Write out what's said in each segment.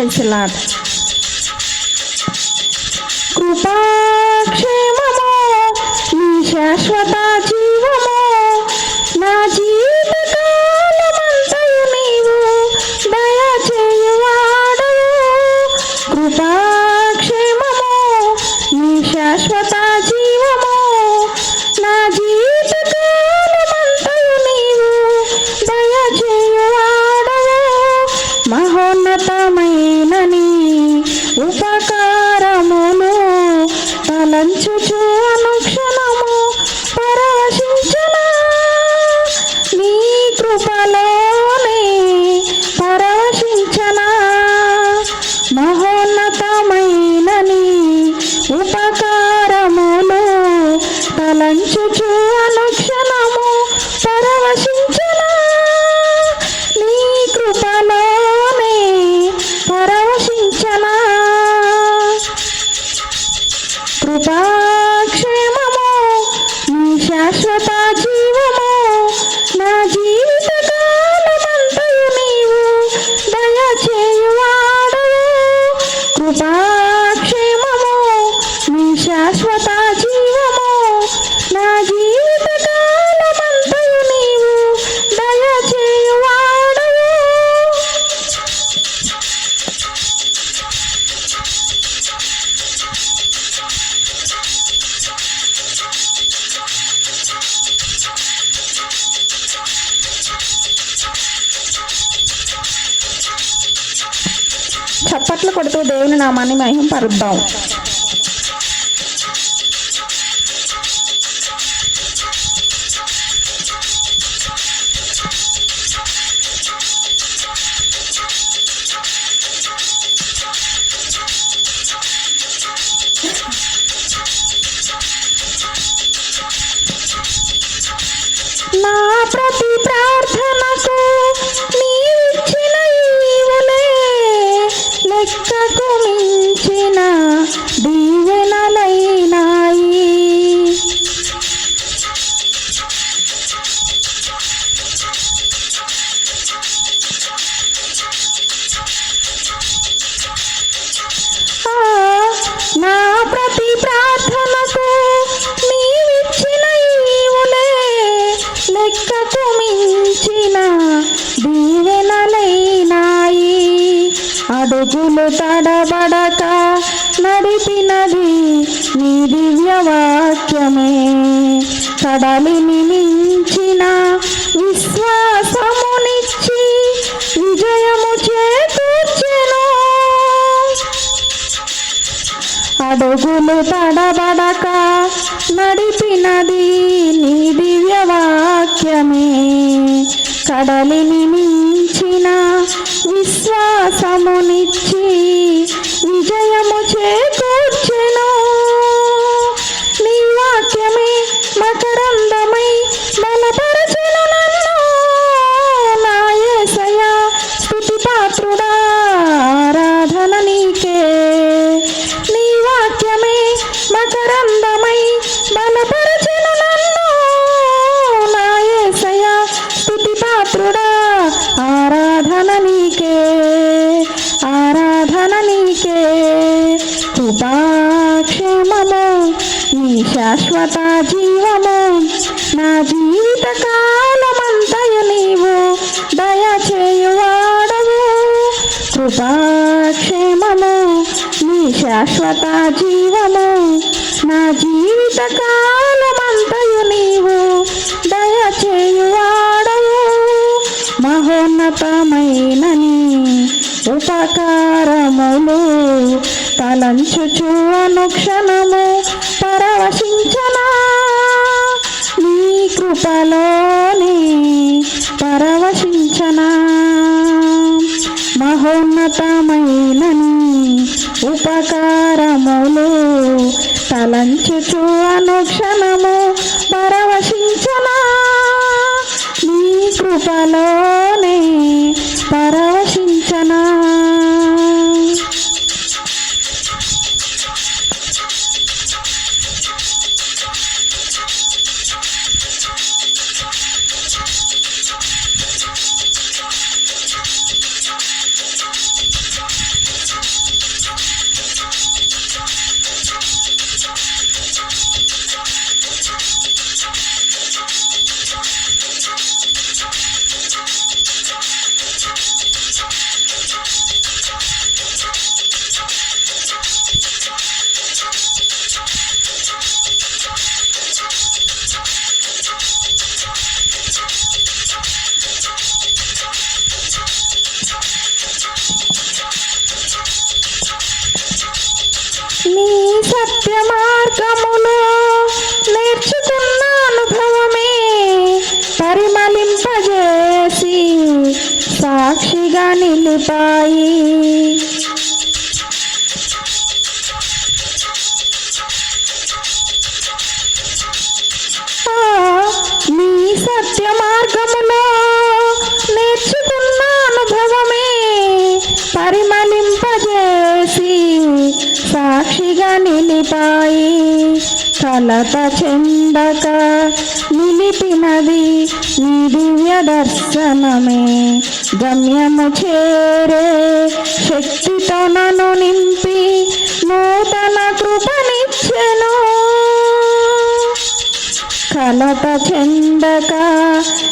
Praise lord. కృపాక్షేమము నీ శాశ్వత జీవము నా జీవిత కాలమంతయు నీవు దయచేయువాడవు. కృపాక్షేమము నీ శాశ్వత జీవము నా జీవిత కాలమంతయు నీవు దయచేయువాడవు. మహోన్నతమైన నీ ఉపకారములు తలంచుచు అనుక్షణము పరవశించనా నీ కృపలోనే పరవశించనా. మహోన్నతమైన నీ ఉపకారములు తలంచుచు అనుక్షణము పరవశించనా నీ కృపలోనే పరవశించనా. కృపాక్షేమము నీ శాశ్వత జీవము నా జీవిత కాలమంతయు నీవు దయచేయువాడవు. కృపాక్షేమము నీ శాశ్వత జీవము నా జీవిత కాలమంతయు నీవు దయచేయువాడవు. చప్పట్లు కొడుతూ దేవుని నామాన్ని మహిమపరుద్దాం. నా ప్రతి ప్రార్థనకు నీవిచ్చిన ఈవులే లెక్కకు మించిన దీవెనలైనాయి. నా ప్రతి ప్రార్థనకు నీవిచ్చిన ఈవులే లెక్కకు మించిన దీవెనలైనాయి. అడుగులు తడబడక నడిపినది నీ దివ్యవాక్యమే. కడలిని మించిన విశ్వాసమునిచ్చి విజయము చేకూర్చెను. అడుగులు తడబడక నడిపినది నీ దివ్యవాక్యమే. కడలిని మించిన విశ్వాసమునిచ్చి విజయము చేకూర్చెను. నీ వాక్యమే మకరందమై బలపరచెను నన్ను. నా యేసయ్యా స్తుతి పాత్రుడా ఆరాధన నీకే. నీ వాక్యమే మకరందమై బలపరచెను నన్ను. నా యేసయ్యా స్తుతి పాత్రుడా ఆరాధన నీకే, ఆరాధన నీకే. కృపాక్షేమము నీ శాశ్వత జీవము నా జీవిత కాలమంతయు నీవు దయచేయువాడవు. కృపాక్షేమము నీ శాశ్వత జీవము నా జీవిత కాలమంతయు నీవు దయచేయువాడవు. మహోన్నతమైన నీ ఉపకారములు తలంచుచు అనుక్షణము పరవశించనా నీ కృపలోనే పరవశించనా. మహోన్నతమైన నీ ఉపకారములు తలంచుచు అనుక్షణము పరవశించనా నీ కృపలోనే పరవశించనా. సత్య మార్గములో నేర్చుకున్న అనుభవమే పరిమళింపజేసి సాక్షిగా నిలిపాయి. నీ సత్య మార్గములో నేర్చుకున్న అనుభవమే పరిమళింపజేసి సాక్షిగా నిలిపాయి. కలత చెందక నిలిపినది నీ దివ్య దర్శనమే. గమ్యము చేరే శక్తితో నన్ను నింపి నూతన కృపనిచ్చెను. కలత చెందక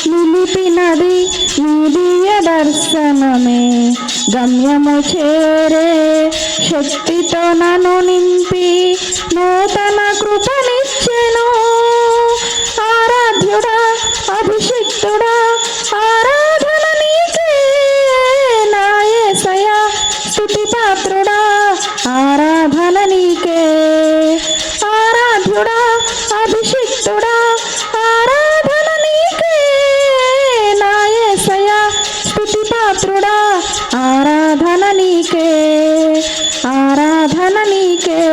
నిలిపినది నీ దివ్య దర్శనమే. గమ్యము చేరే శక్తితో నన్ను నింపి నూతన కృపనిచ్చెను. ఆరాధ్యుడా అభిషిక్తుడా ఆరాధన నీకే నా యేసయ్యా. స్తుతి పాత్రుడా ఆరాధన నీకే. ఆరాధ్యుడా అభిషిక్తుడా ఆరాధన నీకే నా యేసయ్యా. స్తుతి పాత్రుడా ఆరాధన నీకే. ఆరాధన నీకే.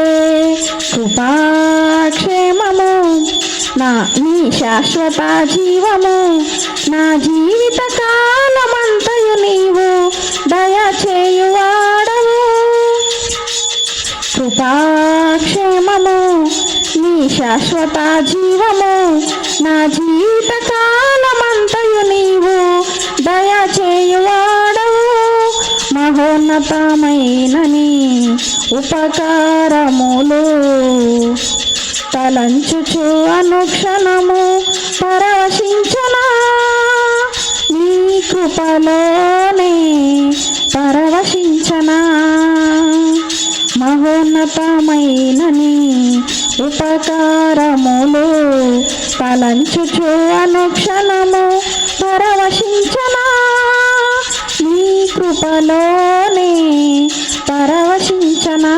కృపాక్షేమము నీ శాశ్వత జీవము. నా జీవిత కాలమంతయు నీవు దయచేయువాడవు. కృపాక్షేమము నీ శాశ్వత జీవము. నా జీవిత కాలమంతయు నీవు దయచేయువాడవు. మహోన్నతమైన నీ ఉపకారములు తలంచుచు అనుక్షణము పరవశించనా. నీ కృపలోనే పరవశించనా. మహోన్నతమైన నీ ఉపకారములు తలంచుచు అనుక్షణము పరవశించనా. నీ కృపలోనే పరవశించనా.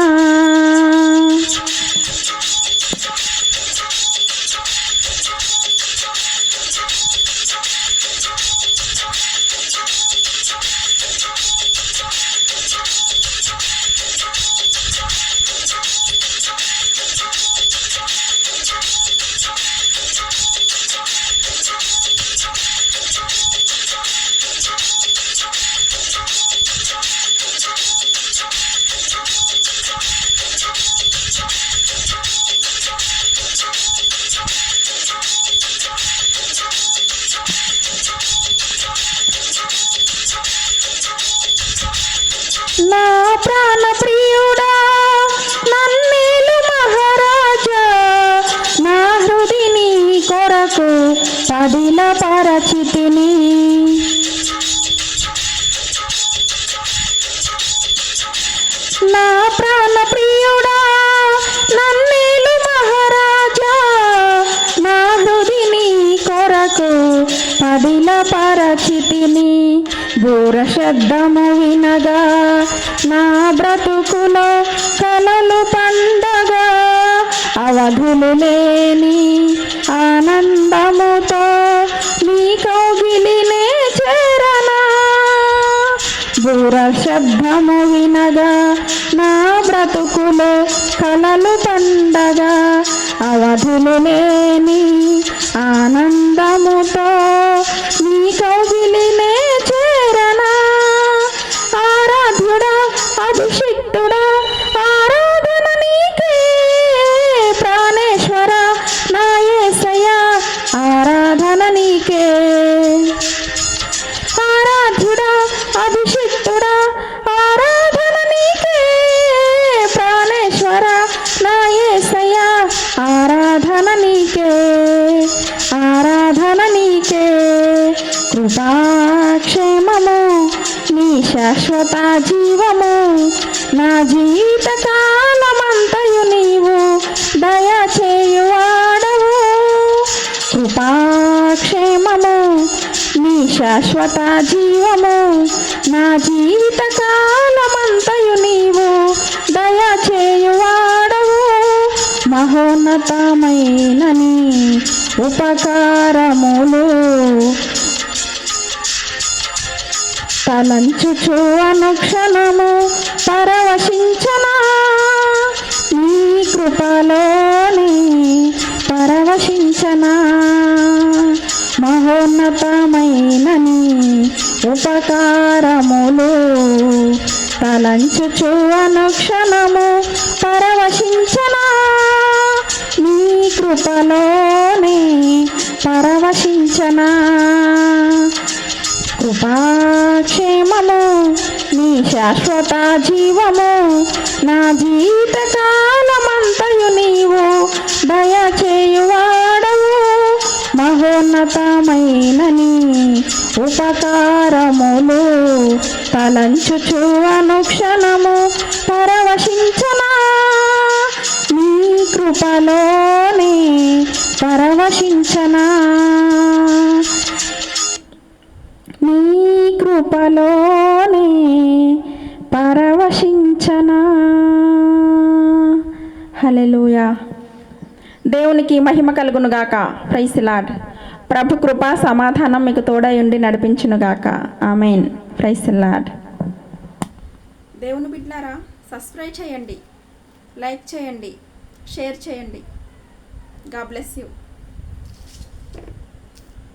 నా ప్రాణ ప్రియుడా నన్నేలు మహారాజా. నా హృదిని కొరకు పదిల పరచితిని. నా ప్రాణ ప్రియుడా నన్నేలు మహారాజా. నా హృదిని కొరకు పదిల పరచితిని. బూర శబ్దము వినగా నా బ్రతుకులో కలలు పండగా. అవధులు లేని ఆనందముతో నీ కౌగిలినే చేరనా. బూర శబ్దము వినగా నా బ్రతుకులో కలలు పండగా. అవధులు లేని ఆనందముతో నీ కౌగిలినే చేరనా. ఆరాధ్యుడా అభిషిక్తుడా ఆరాధన నీకే. ప్రాణేశ్వర నా యేసయ్యా ఆరాధన నీకే. ఆరాధ్యుడా అభిషిక్తుడా ఆరాధన నీకే. ప్రాణేశ్వర నా యేసయ్యా ఆరాధన నీకే. ఆరాధన నీకే. కృపాక్షేమము నీ శాశ్వత జీవము. నా జీవిత కాలమంతయు నీవు దయచేయువాడవు. కృపాక్షేమము నీ శాశ్వత జీవము. నా జీవిత కాలమంతయు నీవు దయచేయువాడవు. మహోన్నతమైన నీ ఉపకారములు తలంచుచు అనుక్షణము పరవశించనా నీ కృపలోనే పరవశించనా మహోన్నతమైన నీ ఉపకారములు తలంచుచు అనుక్షణము పరవశించనా నీ కృపలోనే పరవశించనా కృపాక్షేమము నీ శాశ్వత జీవము నా జీవితకాలమంతయు నీవు దయచేయువాడవు మహోన్నతమైన నీ ఉపకారములు తలంచుచు అనుక్షణము పరవశించనా నీ కృపలోనే పరవశించనా నీ కృపలోనే పరవశించనా. హల్లెలూయా. దేవునికి మహిమ కలుగునుగాక. Praise the Lord. ప్రభు కృప సమాధానం మీకు తోడై ఉండి నడిపించునుగాక. ఆమెన్. Praise the Lord. దేవుని బిడ్డలారా, సబ్స్క్రైబ్ చేయండి, లైక్ చేయండి, షేర్ చేయండి. God bless you.